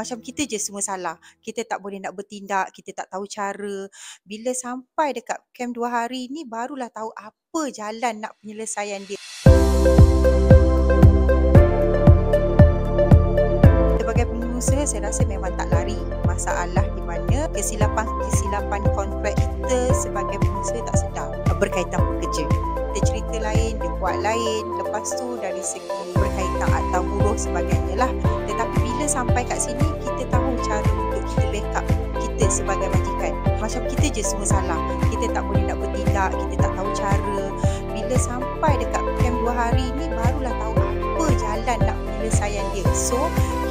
Macam kita je semua salah. Kita tak boleh nak bertindak, kita tak tahu cara. Bila sampai dekat camp 2 hari ni barulah tahu apa jalan nak penyelesaian dia. Sebagai pengusaha, saya rasa memang tak lari. Masalah di mana kesilapan kontrak kita sebagai pengusaha tak sedar berkaitan pekerja. Kita cerita lain, dia buat lain. Lepas tu dari segi berkaitan akta buruh sebagainya lah. Tetapi bila sampai kat sini, kita tahu cara untuk kita backup kita sebagai majikan. Macam kita je semua salah. Kita tak boleh nak bertindak, kita tak tahu cara. Bila sampai dekat camp 2 hari ni, barulah tahu apa jalan nak penyelesaian dia. So,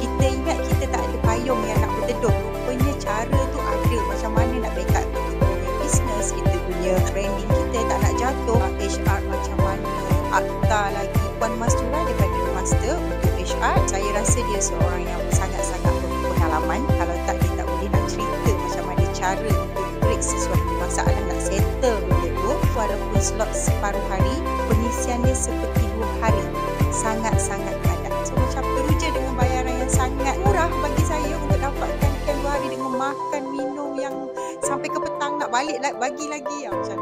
kita ingat kita tak ada payung yang nak berteduh. Rupanya cara tu ada. Macam mana nak backup kita punya business, kita punya branding kita tak nak jatuh. HR macam mana, akta lagi. Puan Mastura daripada Master untuk HR, saya rasa dia seorang yang sangat-sangat berpengalaman. Kalau tak, dia tak boleh nak cerita macam mana cara untuk break sesuatu masalah, nak settle benda tu. Walaupun slot separuh hari, pengisian dia seperti 2 hari. Sangat-sangat padat. So macam teruja dengan bayaran yang sangat murah bagi saya untuk dapatkan camp 2 hari dengan makan, minum yang sampai ke petang nak balik bagi lagi. Macam